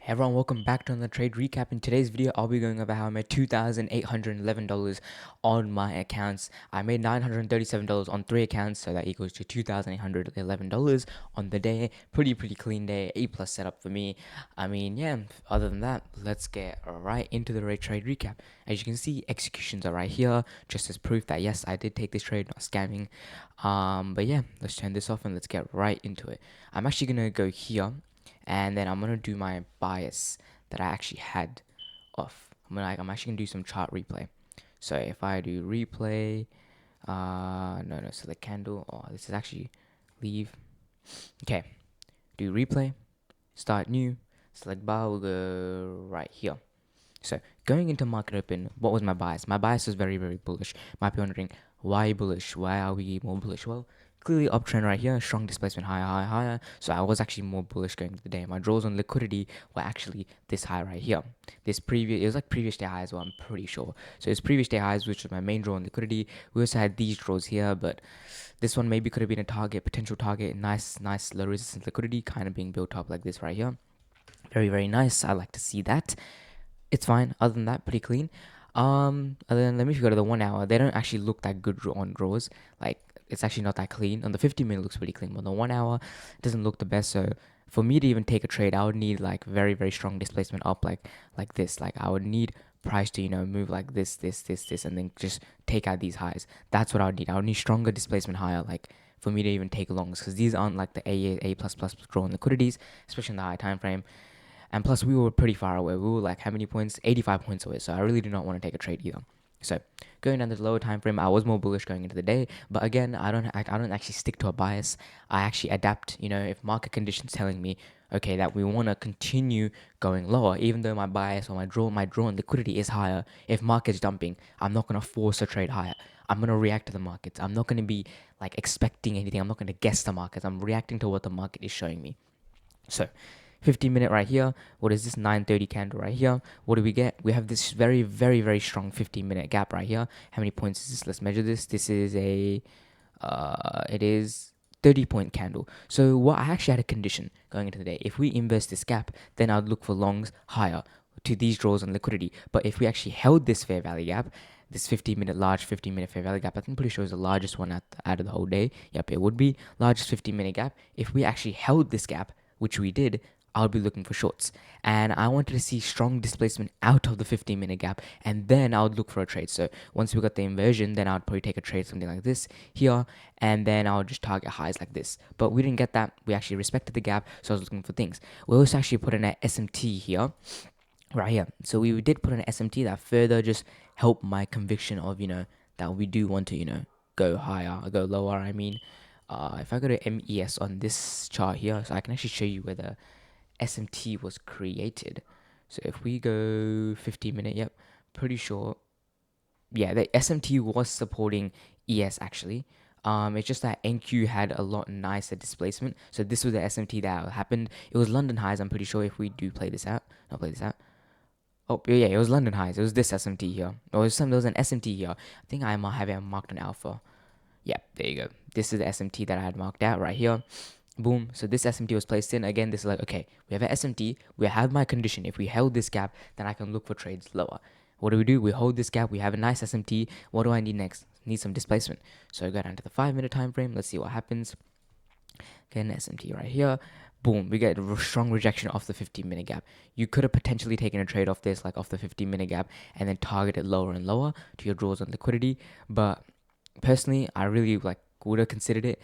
Hey everyone, welcome back to another trade recap. In today's video, I'll be going over how I made $2,811 on my accounts. I made $937 on 3 accounts, so that equals to $2,811 on the day. Pretty clean day, A plus setup for me. Yeah, other than that, let's get right into the trade recap. As you can see, executions are right here, just as proof that yes, I did take this trade, not scamming. But yeah, let's turn this off and let's get right into it. I'm actually gonna go here and then I'm gonna do my bias that I actually had off. I'm actually gonna do some chart replay. So if I do replay, no, select candle. Oh, this is actually leave. Okay, do replay, start new, select bar. We'll go right here. So going into market open, what was my bias? My bias was very bullish. Might be wondering why bullish? Why are we more bullish? Well, clearly uptrend right here, strong displacement higher. So I was actually more bullish going into the day. My draws on liquidity were actually this high right here. It was like previous day highs, well, I'm pretty sure. So it's previous day highs, which was my main draw on liquidity. We also had these draws here, but this one maybe could have been a potential target. Nice low resistance liquidity kind of being built up like this right here. Very nice. I like to see that. It's fine. Other than that, pretty clean. Other than, let me go to the 1 hour. They don't actually look that good on draws. Like, it's actually not that clean. On the 50-minute looks pretty clean, but on the 1 hour, it doesn't look the best. So for me to even take a trade, I would need like very strong displacement up, like this. Like I would need price to move like this, and then just take out these highs. That's what I would need. I would need stronger displacement higher, like for me to even take longs, because these aren't like the A plus drawn liquidities, especially in the high time frame. And plus, we were pretty far away. We were like how many points? 85 points away. So I really do not want to take a trade either. So going down to the lower time frame, I was more bullish going into the day. But again, I don't actually stick to a bias. I actually adapt. If market conditions telling me okay that we want to continue going lower, even though my bias or my draw and liquidity is higher. If market's dumping, I'm not gonna force a trade higher. I'm gonna react to the markets. I'm not gonna be like expecting anything. I'm not gonna guess the markets. I'm reacting to what the market is showing me. So 15-minute right here. What is this? 9:30 candle right here. What do we get? We have this very strong 15-minute gap right here. How many points is this? Let's measure this. This is it is 30-point candle. So what I actually had a condition going into the day. If we invest this gap, then I'd look for longs higher to these draws on liquidity. But if we actually held this fair value gap, this 15-minute fair value gap, I'm pretty sure is the largest one out of the whole day. Yep, it would be largest 15-minute gap. If we actually held this gap, which we did, I'll be looking for shorts. And I wanted to see strong displacement out of the 15-minute gap, and then I would look for a trade. So once we got the inversion, then I'd probably take a trade something like this here, and then I would just target highs like this. But we didn't get that. We actually respected the gap, so I was looking for things. We also actually put in an SMT here, right here. So we did put in an SMT that further just helped my conviction of, that we do want to, go higher, go lower, if I go to MES on this chart here, so I can actually show you where the SMT was created. So if we go 15-minute, yep, pretty sure. Yeah, the SMT was supporting ES actually. It's just that NQ had a lot nicer displacement. So this was the SMT that happened. It was London highs, I'm pretty sure, if we do play this out. Not play this out. Oh, yeah, it was London highs. It was this SMT here. There was an SMT here. I think I might have it marked on alpha. Yeah, there you go. This is the SMT that I had marked out right here. Boom. So this SMT was placed in. Again, this is like, okay, we have an SMT. We have my condition. If we held this gap, then I can look for trades lower. What do? We hold this gap. We have a nice SMT. What do I need next? Need some displacement. So I go down to the 5-minute time frame. Let's see what happens. Again, SMT right here. Boom, we get a strong rejection off the 15-minute gap. You could have potentially taken a trade off this, like off the 15-minute gap, and then target it lower and lower to your draws on liquidity. But personally, I really would have considered it.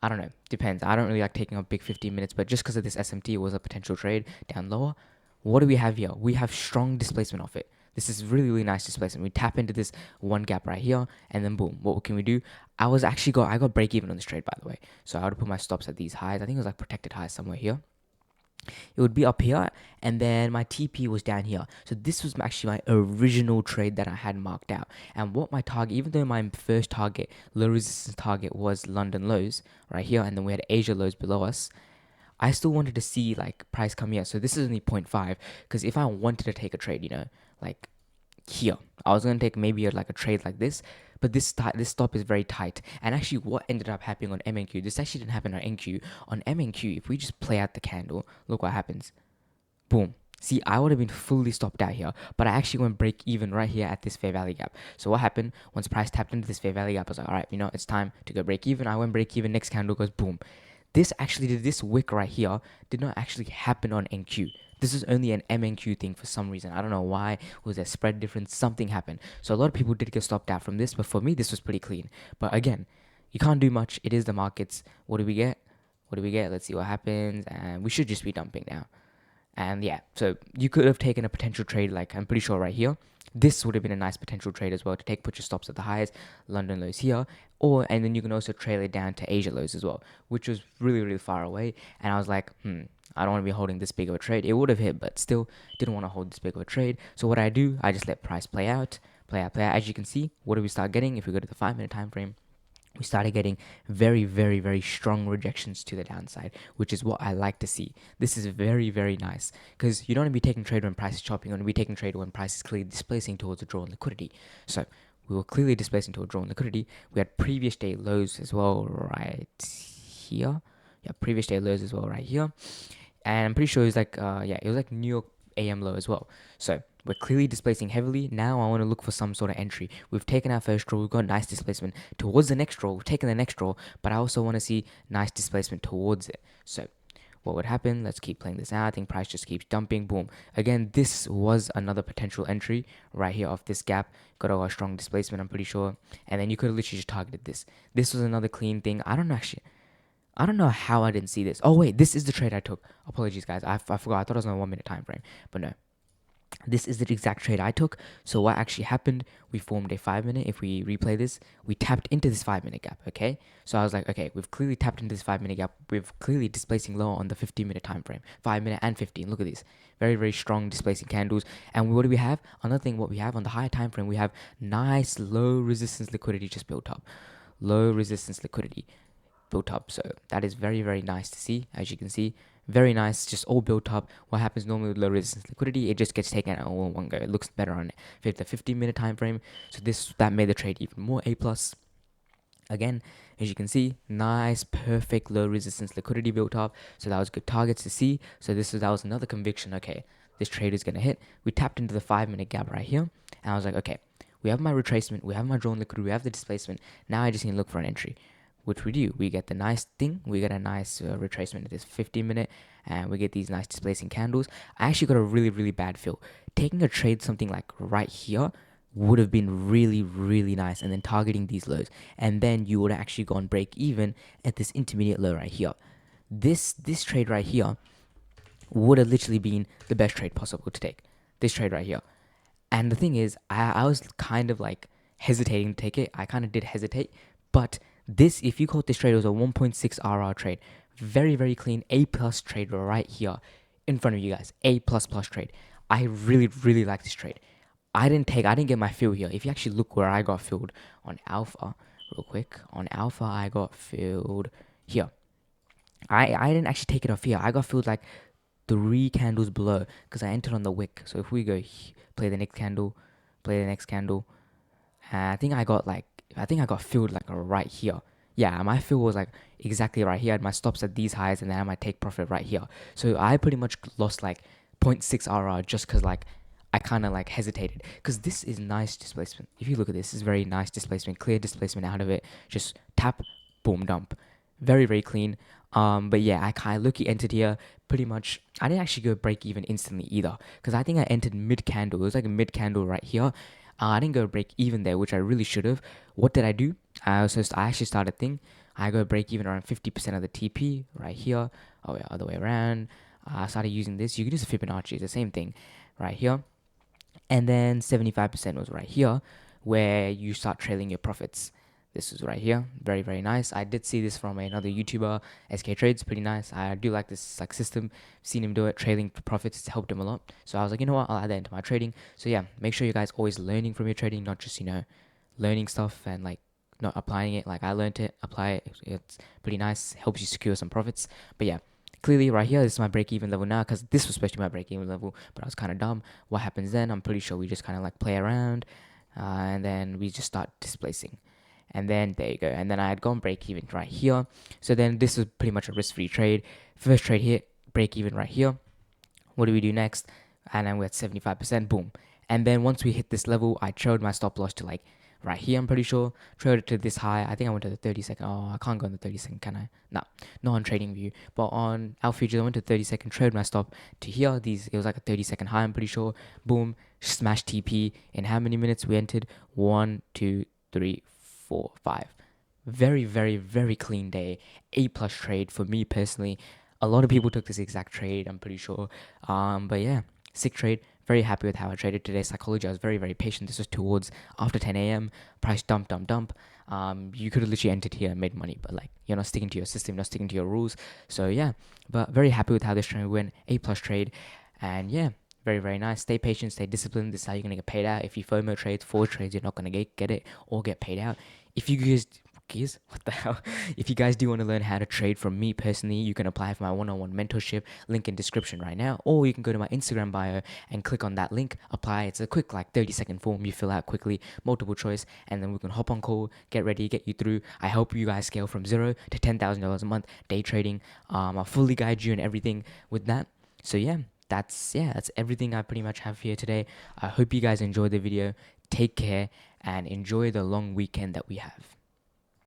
I don't know, depends. I don't really like taking up big 15 minutes, but just because of this SMT, it was a potential trade down lower. What do we have here? We have strong displacement off it. This is really nice displacement. We tap into this one gap right here, and then boom. What can we do? I got break even on this trade, by the way. So I would put my stops at these highs. I think it was like protected highs somewhere here. It would be up here, and then my TP was down here. So this was actually my original trade that I had marked out. And what my target, even though my first target, low resistance target, was London lows right here, and then we had Asia lows below us, I still wanted to see like price come here. So this is only 0.5, because if I wanted to take a trade, like here, I was going to take maybe like a trade like this, but this stop is very tight. And actually what ended up happening on MNQ, this actually didn't happen on NQ. On MNQ, if we just play out the candle, look what happens. Boom, See, I would have been fully stopped out here, but I actually went break even right here at this fair value gap. So what happened once price tapped into this fair value gap? I was like, all right, it's time to go break even. I went break even. Next candle goes boom. This wick right here did not actually happen on NQ. This is only an MNQ thing for some reason. I don't know why. Was there spread difference? Something happened. So a lot of people did get stopped out from this, but for me, this was pretty clean. But again, you can't do much. It is the markets. What do we get? What do we get? Let's see what happens. And we should just be dumping now. And yeah, so you could have taken a potential trade, like I'm pretty sure right here. This would have been a nice potential trade as well to put your stops at the highs, London lows here, and then you can also trail it down to Asia lows as well, which was really, really far away. And I was like, I don't want to be holding this big of a trade. It would have hit, but still didn't want to hold this big of a trade. So what I do, I just let price play out, play out, play out. As you can see, what do we start getting if we go to the 5-minute time frame? We started getting very, very, very strong rejections to the downside, which is what I like to see. This is very, very nice because you don't want to be taking trade when price is chopping. You want to be taking trade when price is clearly displacing towards a draw in liquidity. So we were clearly displacing to a draw in liquidity. We had previous day lows as well right here. Yeah, previous day lows as well right here. And I'm pretty sure it was like, it was like New York AM low as well. So we're clearly displacing heavily. Now I want to look for some sort of entry. We've taken our first draw. We've got nice displacement towards the next draw. We've taken the next draw, but I also want to see nice displacement towards it. So what would happen? Let's keep playing this out. I think price just keeps dumping. Boom. Again, this was another potential entry right here off this gap. Got a strong displacement, I'm pretty sure. And then you could have literally just targeted this. This was another clean thing. I don't know how I didn't see this. Oh, wait, this is the trade I took. Apologies, guys. I forgot. I thought it was on a 1 minute time frame, but no. This is the exact trade I took. So what actually happened, we formed a 5-minute. If we replay this, we tapped into this 5-minute gap, okay? So I was like, okay, we've clearly tapped into this 5-minute gap. We've clearly displacing lower on the 15-minute time frame. 5-minute and 15. Look at this. Very, very strong displacing candles. And what do we have? Another thing, what we have on the higher time frame, we have nice low resistance liquidity just built up. Low resistance liquidity built up. So that is very, very nice to see. As you can see, very nice, just all built up. What happens normally with low resistance liquidity, it just gets taken out all in one go. It looks better on the 15-minute time frame. So that made the trade even more A plus. Again, as you can see, nice, perfect low resistance liquidity built up. So that was good targets to see. So that was another conviction. Okay, this trade is gonna hit. We tapped into the 5-minute gap right here, and I was like, okay, we have my retracement, we have my drawn liquidity, we have the displacement. Now I just need to look for an entry, which we do. We get the nice thing. We get a nice retracement at this 15-minute, and we get these nice displacing candles. I actually got a really, really bad feel. Taking a trade something like right here would have been really, really nice, and then targeting these lows, and then you would have actually gone break even at this intermediate low right here. This trade right here would have literally been the best trade possible to take. This trade right here. And the thing is, I was kind of like hesitating to take it. I kind of did hesitate, but this, if you caught this trade, it was a 1.6 RR trade. Very, very clean A plus trade right here in front of you guys. A plus plus trade. I really, really like this trade. I didn't get my fill here. If you actually look where I got filled on alpha, real quick, on alpha, I got filled here. I didn't actually take it off here. I got filled like 3 candles below because I entered on the wick. So if we go play the next candle, I think I got filled like right here. Yeah, my fill was like exactly right here. I had my stops at these highs, and then I had my take profit right here. So I pretty much lost like 0.6 RR just because like I kind of like hesitated, because this is nice displacement. If you look at this, is very nice displacement, clear displacement out of it. Just tap, boom, dump. Very, very clean. But yeah, I kind of lucky entered here. Pretty much, I didn't actually go break even instantly either, because I think I entered mid candle. It was like a mid candle right here. I didn't go break even there, which I really should have. What did I do? I actually started a thing. I go break even around 50% of the TP right here. Oh yeah, other way around. I started using this. You can use a Fibonacci. It's the same thing right here. And then 75% was right here, where you start trailing your profits. This is right here. Very, very nice. I did see this from another YouTuber, SK Trades. Pretty nice. I do like this like system. Seen him do it, trailing profits. It's helped him a lot. So I was like, you know what? I'll add that into my trading. So yeah, make sure you guys always learning from your trading, not just, learning stuff and like not applying it. Like I learned it, apply it. It's pretty nice. Helps you secure some profits. But yeah, clearly right here, this is my break-even level now, because this was supposed to be my break-even level, but I was kind of dumb. What happens then? I'm pretty sure we just kind of like play around, and then we just start displacing. And then there you go. And then I had gone break even right here. So then this was pretty much a risk-free trade. First trade here, break even right here. What do we do next? and then we're at 75%, boom. And then once we hit this level, I trailed my stop loss to like right here, I'm pretty sure. Trailed it to this high. I think I went to the 30-second. Oh, I can't go on the 30-second, can I? No, not on trading view. But on our futures, I went to 30-second, trailed my stop to here. It was like a 30-second high, I'm pretty sure. Boom, smash TP. In how many minutes we entered? 1, 2, 3, 4, 5. Very, very, very clean day. A plus trade for me personally. A lot of people took this exact trade, I'm pretty sure. But yeah, sick trade. Very happy with how I traded today. Psychology, I was very, very patient. This was towards after 10 a.m. Price dump, dump, dump. You could have literally entered here and made money, but like you're not sticking to your system, not sticking to your rules. So yeah, but very happy with how this trade went. A plus trade, and yeah, very, very nice. Stay patient, stay disciplined. This is how you're gonna get paid out. If you FOMO trades, forward trades, you're not gonna get it or get paid out. If you guys, what the hell? If you guys do want to learn how to trade from me personally, you can apply for my one-on-one mentorship. Link in description right now, or you can go to my Instagram bio and click on that link. Apply. It's a quick like 30-second form you fill out quickly, multiple choice, and then we can hop on call, get ready, get you through. I help you guys scale from $0 to $10,000 a month day trading. I'll fully guide you and everything with that. So yeah, that's everything I pretty much have here today. I hope you guys enjoyed the video. Take care and enjoy the long weekend that we have.